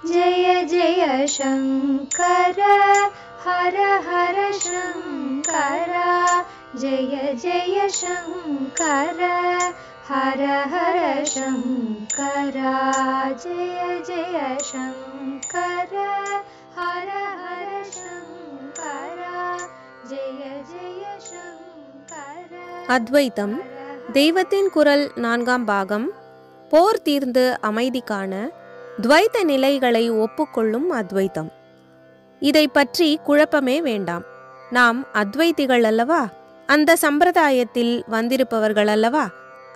जय जय शङ्कर हर हर शङ्कर जय जय शङ्कर हर हर शङ्कर जय जय शङ्कर हर हर शङ्कर जय जय शङ्कर. அத்வைத்தம் தெய்வத்தின் குரல் 4ஆம் பாகம். போர் தீர்ந்து அமைதி காண துவைத்த நிலைகளை ஒப்புக்கொள்ளும் அத்வைத்தம். இதை பற்றி குழப்பமே வேண்டாம். நாம் அத்வைத்திகள் அல்லவா? அந்த சம்பிரதாயத்தில் வந்திருப்பவர்கள் அல்லவா?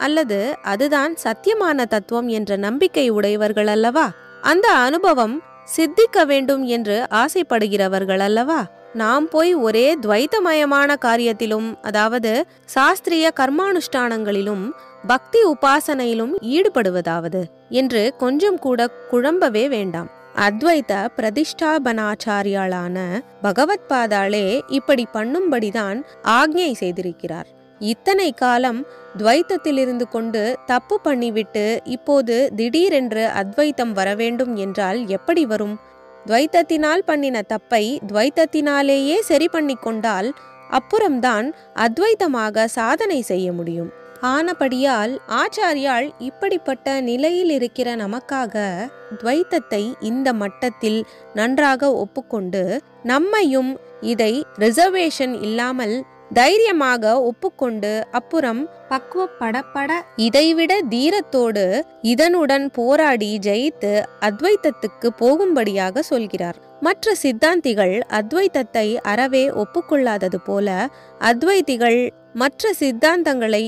அல்லது அதுதான் சத்தியமான தத்துவம் என்ற நம்பிக்கை உடையவர்கள் அல்லவா? அந்த அனுபவம் சித்திக்க வேண்டும் என்று ஆசைப்படுகிறவர்கள் அல்லவா? நாம் போய் ஒரே துவைத்தமயமான காரியத்திலும், அதாவது சாஸ்திரிய கர்மானுஷ்டானங்களிலும் பக்தி உபாசனையிலும் ஈடுபடுவதாவது என்று கொஞ்சம் கூட குழம்பவே வேண்டாம். அத்வைத பிரதிஷ்டாபனாச்சாரியாளான பகவத் பாதாளே இப்படி பண்ணும்படிதான் ஆக்ஞை செய்திருக்கிறார். இத்தனை காலம் துவைத்தத்திலிருந்து கொண்டு தப்பு பண்ணிவிட்டு இப்போது திடீரென்று அத்வைத்தம் வரவேண்டும் என்றால் எப்படி வரும்? துவைத்தத்தினால் பண்ணின தப்பை துவைத்தத்தினாலேயே சரி பண்ணி கொண்டால் அப்புறம்தான் அத்வைத்தமாக சாதனை செய்ய முடியும். ஆனபடியால் ஆச்சாரியால் இப்படிப்பட்ட நிலையில் இருக்கிற நமக்காக துவைத்தத்தை இந்த மட்டத்தில் நன்றாக ஒப்புக்கொண்டு நம்மையும் இதை ரிசர்வேஷன் இல்லாமல் தைரியமாக ஒப்புக்கொண்டு அப்புறம் பக்குவப்படப்பட இதைவிட தீரத்தோடு இதனுடன் போராடி ஜெயித்து அத்வைத்தத்துக்கு போகும்படியாக சொல்கிறார். மற்ற சித்தாந்திகள் அத்வைத்தத்தை அறவே ஒப்புக்கொள்ளாதது போல அத்வைத்திகள் மற்ற சித்தாந்தங்களை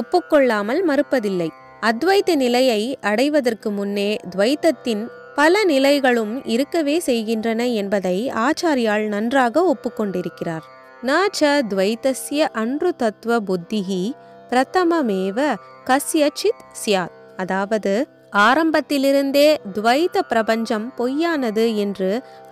ஒப்புக்கொள்ளாமல் மறுப்பதில்லை. அத்வைத்த நிலையை அடைவதற்கு முன்னே துவைத்தத்தின் பல நிலைகளும் இருக்கவே செய்கின்றன என்பதை ஆச்சாரியால் நன்றாக ஒப்புக்கொண்டிருக்கிறார். நாச்ச துவைத்தஸ்ய அன்ருதத்வ புத்திஹி பிரதமமேவ கஸ்யசித் ஸ்யாத். அதாவது ஆரம்பத்திலிருந்தே துவைத்த பிரபஞ்சம் பொய்யானது என்று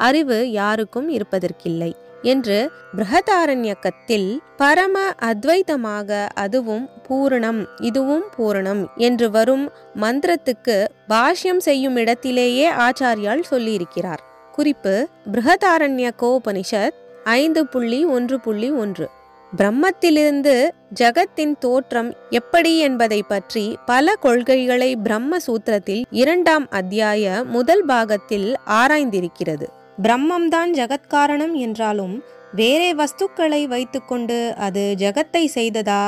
அறிவு யாருக்கும் இருப்பதற்கில்லை என்று பிருஹதாரண்யகத்தில் பரம அத்வைத்தமாக அதுவும் பூரணம் இதுவும் பூரணம் என்று வரும் மந்திரத்துக்கு பாஷ்யம் செய்யும் இடத்திலேயே ஆச்சாரியால் சொல்லியிருக்கிறார். குறிப்பு: பிருஹதாரண்யகோபனிஷத் 5.1.1. பிரம்மத்திலிருந்து ஜகத்தின் தோற்றம் எப்படி என்பதை பற்றி பல கொள்கைகளை பிரம்ம சூத்திரத்தில் 2ஆம் அத்தியாய முதல் பாகத்தில் ஆராய்ந்திருக்கிறது. பிரம்மம்தான் ஜகத்காரணம் என்றாலும் வேறே வஸ்துக்களை வைத்துக்கொண்டு அது ஜகத்தை செய்ததா,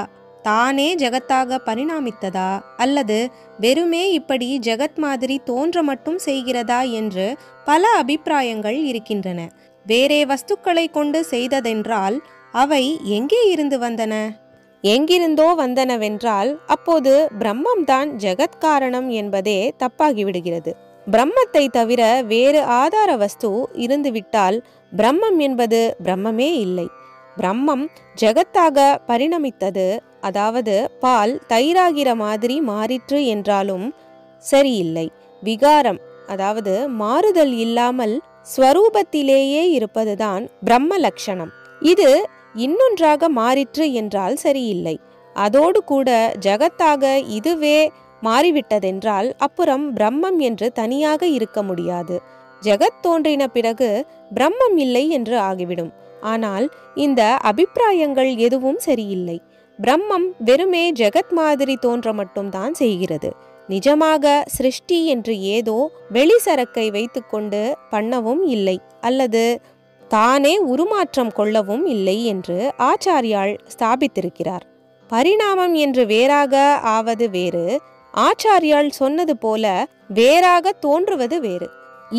தானே ஜகத்தாக பரிணாமித்ததா, அல்லது வெறுமே இப்படி ஜகத் மாதிரி தோன்ற மட்டும் செய்கிறதா என்று பல அபிப்பிராயங்கள் இருக்கின்றன. வேறே வஸ்துக்களை கொண்டு செய்ததென்றால் அவை எங்கே இருந்து வந்தன? எங்கிருந்தோ வந்தனவென்றால் அப்போது பிரம்மம்தான் ஜகத்காரணம் என்பதே தப்பாகிவிடுகிறது. பிரம்மத்தை தவிர வேறு ஆதார வஸ்து இருந்துவிட்டால் பிரம்மம் என்பது பிரம்மமே இல்லை. பிரம்மம் ஜகத்தாக பரிணமித்தது, அதாவது பால் தயிராகிற மாதிரி மாறிற்று என்றாலும் சரியில்லை. விகாரம், அதாவது மாறுதல் இல்லாமல் ஸ்வரூபத்திலேயே இருப்பதுதான் பிரம்ம லட்சணம். இது இன்னொன்றாக மாறிற்று என்றால் சரியில்லை. அதோடு கூட ஜகத்தாக இதுவே மாறிவிட்டதென்றால் அப்புறம் பிரம்மம் என்று தனியாக இருக்க முடியாது. ஜகத் தோன்றின பிறகு பிரம்மம் இல்லை என்று ஆகிவிடும். ஆனால் இந்த அபிப்பிராயங்கள் எதுவும் சரியில்லை. பிரம்மம் வெறுமே ஜகத் மாதிரி தோன்ற மட்டும்தான் செய்கிறது. நிஜமாக சிருஷ்டி என்று ஏதோ வெளிசரக்கை வைத்துக்கொண்டு பண்ணவும் இல்லை, அல்லது தானே உருமாற்றம் கொள்ளவும் இல்லை என்று ஆச்சாரியால் ஸ்தாபித்திருக்கிறார். பரிணாமம் என்று வேறாக ஆவது வேறு, ஆச்சாரியால் சொன்னது போல வேறாக தோன்றுவது வேறு.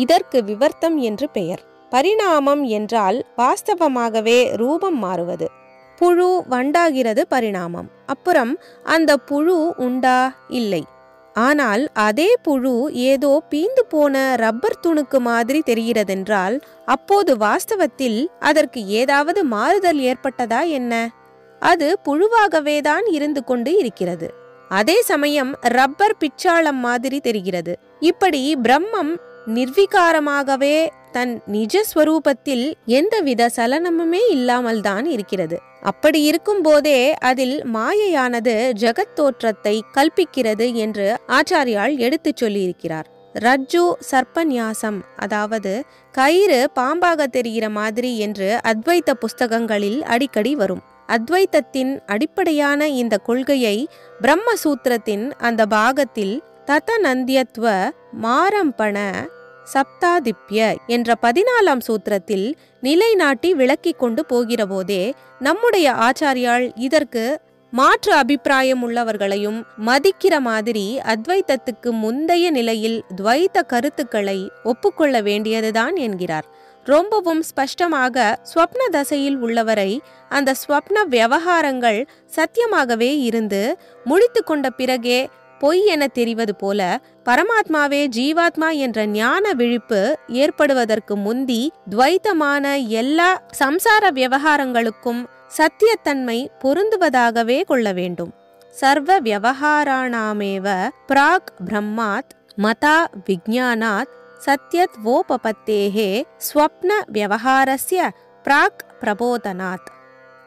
இதற்கு விவர்த்தம் என்று பெயர். பரிணாமம் என்றால் வாஸ்தவமாகவே ரூபம் மாறுவது. புழு வண்டாகிறது பரிணாமம். அப்புறம் அந்த புழு உண்டா? இல்லை. ஆனால் அதே புழு ஏதோ பீந்து போன ரப்பர் துணுக்கு மாதிரி தெரிகிறதென்றால் அப்போது வாஸ்தவத்தில் அதற்கு ஏதாவது மாறுதல் ஏற்பட்டதா என்ன? அது புழுவாகவேதான் இருந்து கொண்டு இருக்கிறது. அதே சமயம் ரப்பர் பிச்சாளம் மாதிரி தெரிகிறது. இப்படி பிரம்மம் நிர்விகாரமாகவே தன் நிஜஸ்வரூபத்தில் எந்தவித சலனமுமே இல்லாமல் தான் இருக்கிறது. அப்படி இருக்கும் போதே அதில் மாயையானது ஜகத் தோற்றத்தை கல்பிக்கிறது என்று ஆச்சாரியால் எடுத்துச் சொல்லியிருக்கிறார். ரஜ்ஜு சர்ப்பநியாசம், அதாவது கயிறு பாம்பாக தெரிகிற மாதிரி என்று அத்வைத்த புஸ்தகங்களில் அடிக்கடி வரும். அத்வைத்தத்தின் அடிப்படையான இந்த கொள்கையை பிரம்மசூத்திரத்தின் அந்த பாகத்தில் ததநந்தியத்வ மாரம்பண சப்தாதிப்ய என்ற 14ஆம் சூத்திரத்தில் நிலைநாட்டி விளக்கி கொண்டு போகிற போதே நம்முடைய ஆச்சாரியால் இதற்கு மாற்று அபிப்பிராயம் உள்ளவர்களையும் மதிக்கிற மாதிரி அத்வைத்தத்துக்கு முந்தைய நிலையில் துவைத்த கருத்துக்களை ஒப்புக்கொள்ள வேண்டியதுதான் என்கிறார். ரொம்பவும் ஸ்பஷ்டமாக ஸ்வப்ன தசையில் உள்ளவரை அந்த ஸ்வப்ன விவகாரங்கள் சத்தியமாகவே இருந்து முடித்து கொண்ட பிறகே பொய் என தெரிவது போல பரமாத்மாவே ஜீவாத்மா என்ற ஞான விழிப்பு ஏற்படுவதற்கு முந்தி துவைத்தமான எல்லா சம்சார விவகாரங்களுக்கும் சத்தியத்தன்மை பொருந்துவதாகவே கொள்ள வேண்டும். சர்வ விவகாராணாமேவ பிராக் பிரம்மாத் மதா விஜ்ஞானாத் சத்யத் வோபபத்தேஹே ஸ்வப்ன விவகாரஸ்ய பிராக் பிரபோதனாத்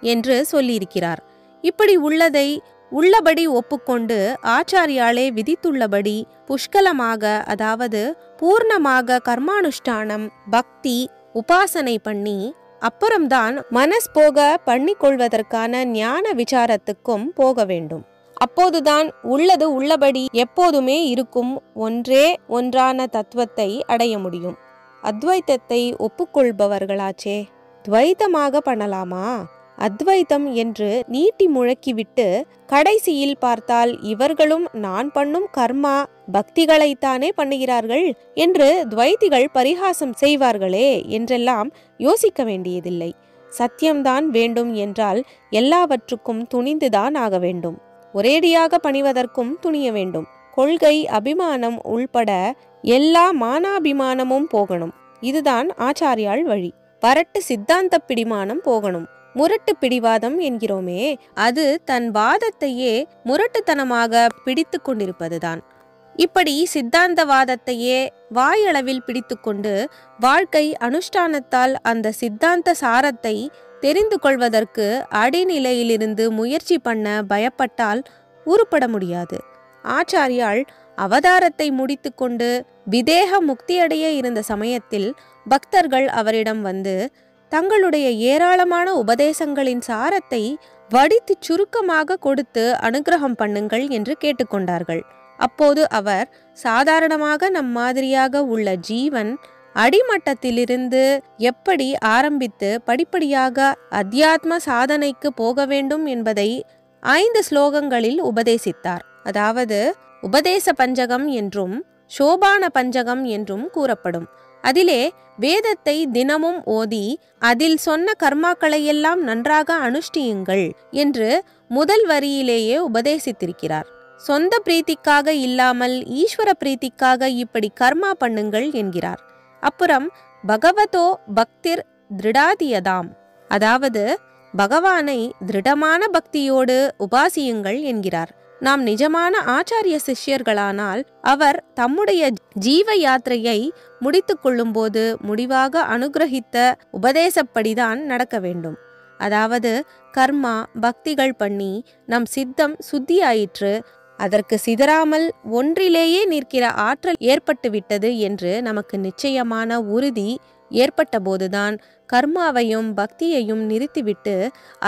என்று சொல்லியிருக்கிறார். இப்படி உள்ளதை உள்ளபடி ஒப்புக்கொண்டு ஆச்சாரியாலே விதித்துள்ளபடி புஷ்கலமாக, அதாவது பூர்ணமாக கர்மானுஷ்டானம், பக்தி, உபாசனை பண்ணி அப்புறம்தான் மனஸ் போக பண்ணிக்கொள்வதற்கான ஞான விசாரத்துக்கும் போக வேண்டும். அப்போதுதான் உள்ளது உள்ளபடி எப்போதுமே இருக்கும் ஒன்றே ஒன்றான தத்துவத்தை அடைய முடியும். அத்வைத்தத்தை ஒப்புக்கொள்பவர்களாச்சே துவைத்தமாக பண்ணலாமா? அத்வைத்தம் என்று நீட்டி முழக்கிவிட்டு கடைசியில் பார்த்தால் இவர்களும் நான் பண்ணும் கர்மா பக்திகளைத்தானே பண்ணுகிறார்கள் என்று துவைத்திகள் பரிகாசம் செய்வார்களே என்றெல்லாம் யோசிக்க வேண்டியதில்லை. சத்தியம்தான் வேண்டும் என்றால் எல்லாவற்றுக்கும் துணிந்துதான் ஆக வேண்டும். ஒரேடியாக பணிவதற்கும் துணிய வேண்டும். கொள்கை அபிமானம் உள்பட எல்லா மானாபிமானமும் போகணும். இதுதான் ஆச்சாரியால் வழி. வரட்டு சித்தாந்த பிடிமானம் போகணும். முரட்டு பிடிவாதம் என்கிறோமே, அது தன் வாதத்தையே முரட்டுத்தனமாக பிடித்து கொண்டிருப்பதுதான். இப்படி சித்தாந்தவாதத்தையே வாயளவில் பிடித்து கொண்டு வாழ்க்கை அனுஷ்டானத்தால் அந்த சித்தாந்த சாரத்தை தெரிந்து கொள்வதற்கு அடிநிலையிலிருந்து முயற்சி பண்ண பயப்பட்டால் உருப்பட முடியாது. ஆச்சாரியால் அவதாரத்தை முடித்து கொண்டு விதேக முக்தியடைய இருந்த சமயத்தில் பக்தர்கள் அவரிடம் வந்து தங்களுடைய ஏராளமான உபதேசங்களின் சாரத்தை வடித்து சுருக்கமாக கொடுத்து அனுகிரகம் பண்ணுங்கள் என்று கேட்டுக்கொண்டார்கள். அப்போது அவர் சாதாரணமாக நம் மாதிரியாக உள்ள ஜீவன் அடிமட்டத்திலிருந்து எப்படி ஆரம்பித்து படிப்படியாக அத்தியாத்ம சாதனைக்கு போக வேண்டும் என்பதை 5 ஸ்லோகங்களில் உபதேசித்தார். அதாவது உபதேச பஞ்சகம் என்றும் சோபான பஞ்சகம் என்றும் கூறப்படும். அதிலே வேதத்தை தினமும் ஓதி அதில் சொன்ன கர்மாக்களையெல்லாம் நன்றாக அனுஷ்டியுங்கள் என்று முதல் வரியிலேயே உபதேசித்திருக்கிறார். சொந்த பிரீத்திக்காக இல்லாமல் ஈஸ்வர பிரீத்திக்காக இப்படி கர்மா பண்ணுங்கள் என்கிறார். அப்புறம் பகவதோ பக்திர் திருடாதியதாம், அதாவது பகவானை திருடமான பக்தியோடு உபாசியுங்கள் என்கிறார். நாம் நிஜமான ஆச்சாரிய சிஷ்யர்களானால் அவர் தம்முடைய ஜீவ யாத்திரையை முடித்து கொள்ளும் போது முடிவாக அனுகிரகித்த உபதேசப்படிதான் நடக்க வேண்டும். அதாவது கர்மா பக்திகள் பண்ணி நம் சித்தம் சுத்தியாயிற்று, அதற்கு சிதறாமல் ஒன்றிலேயே நிற்கிற ஆற்றல் ஏற்பட்டு விட்டது என்று நமக்கு நிச்சயமான உறுதி ஏற்பட்ட போதுதான் கர்மாவையும் பக்தியையும் நிறுத்திவிட்டு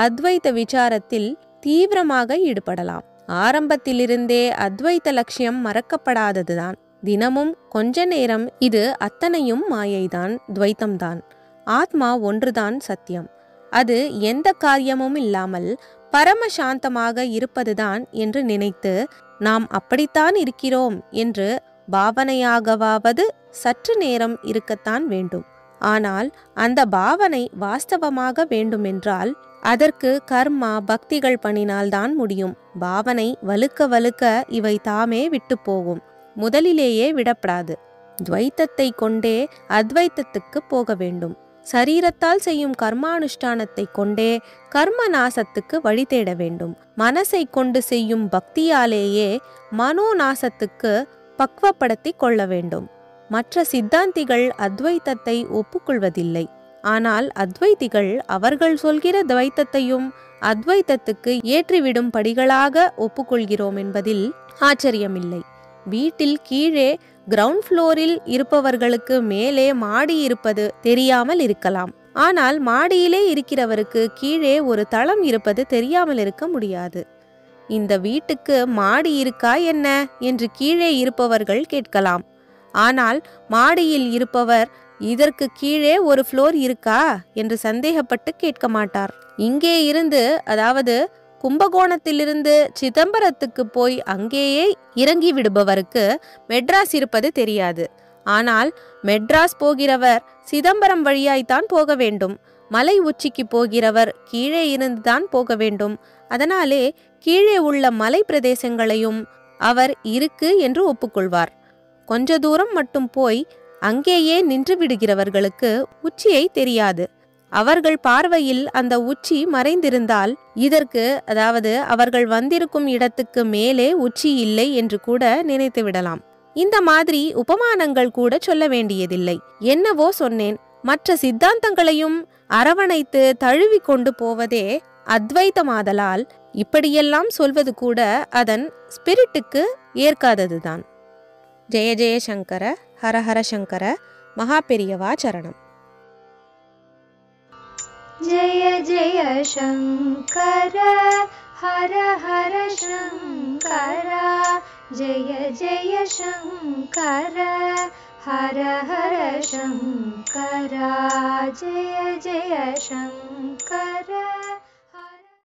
அத்வைத விசாரத்தில் தீவிரமாக ஈடுபடலாம். ஆரம்பத்திலிருந்தே அத்வைத்த லட்சியம் மறக்கப்படாததுதான். தினமும் கொஞ்ச நேரம் இது அத்தனையும் மாயைதான், துவைத்தம்தான். ஆத்மா ஒன்றுதான் சத்தியம். அது எந்த காரியமும் இல்லாமல் பரமசாந்தமாக இருப்பதுதான் என்று நினைத்து நாம் அப்படித்தான் இருக்கிறோம் என்று பாவனையாகவாவது சற்று நேரம் இருக்கத்தான் வேண்டும். ஆனால் அந்த பாவனை வாஸ்தவமாக வேண்டுமென்றால் அதற்கு கர்மா பக்திகள் பண்ணினால்தான் முடியும். பாவனை வலுக்க வலுக்க இவை தாமே விட்டு போகும். முதலிலேயே விடப்படாது. துவைத்தத்தை கொண்டே அத்வைத்தத்துக்கு போக வேண்டும். சரீரத்தால் செய்யும் கர்மானுஷ்டானத்தை கொண்டே கர்ம நாசத்துக்கு வழி தேட வேண்டும். மனசை கொண்டு செய்யும் பக்தியாலேயே மனோநாசத்துக்கு பக்குவப்படுத்தி கொள்ள வேண்டும். மற்ற சித்தாந்திகள் அத்வைத்தத்தை ஒப்புக்கொள்வதில்லை. ஆனால் அத்வைத்திகள் அவர்கள் சொல்கிற துவைத்தத்தையும் அத்வைத்தத்துக்கு ஏற்றிவிடும் படிகளாக ஒப்புக்கொள்கிறோம் என்பதில் ஆச்சரியமில்லை. வீட்டில் கீழே கிரவுண்ட் ஃப்ளோரில் இருப்பவர்களுக்கு மேலே மாடி இருப்பது தெரியாமல் இருக்கலாம். ஆனால் மாடியிலே இருக்கிறவருக்கு கீழே ஒரு தளம் இருப்பது தெரியாமல் இருக்க முடியாது. இந்த வீட்டுக்கு மாடி இருக்கா என்ன என்று கீழே இருப்பவர்கள் கேட்கலாம். ஆனால் மாடியில் இருப்பவர் இதற்கு கீழே ஒரு ஃப்ளோர் இருக்கா என்று சந்தேகப்பட்டு கேட்க மாட்டார். இங்கே இருந்து, அதாவது கும்பகோணத்திலிருந்து சிதம்பரத்துக்கு போய் அங்கேயே இறங்கி விடுபவருக்கு மெட்ராஸ் இருப்பது தெரியாது. ஆனால் மெட்ராஸ் போகிறவர் சிதம்பரம் வழியாய்த்தான் போக வேண்டும். மலை உச்சிக்கு போகிறவர் கீழே இருந்துதான் போக வேண்டும். அதனாலே கீழே உள்ள மலை பிரதேசங்களையும் அவர் இருக்கு என்று ஒப்புக்கொள்வார். கொஞ்ச தூரம் மட்டும் போய் அங்கேயே நின்று விடுகிறவர்களுக்கு உச்சியை தெரியாது. அவர்கள் பார்வையில் அந்த உச்சி மறைந்திருந்தால் இதற்கு, அதாவது அவர்கள் வந்திருக்கும் இடத்துக்கு மேலே உச்சி இல்லை என்று கூட நினைத்து விடலாம். இந்த மாதிரி உபமானங்கள் கூட சொல்ல வேண்டியதில்லை. என்னவோ சொன்னேன். மற்ற சித்தாந்தங்களையும் அரவணைத்து தழுவி கொண்டு போவதே அத்வைத்தமாதலால் இப்படியெல்லாம் சொல்வது கூட அதன் ஸ்பிரிட்டுக்கு ஏற்காததுதான். ஜெய ஜெய சங்கர, ஹர ஹர சங்கர, மகா பெரியவா சரணம். जय जय शंकर हर हर शंकर, जय जय शंकर हर हर शंकर, जय जय शंकर।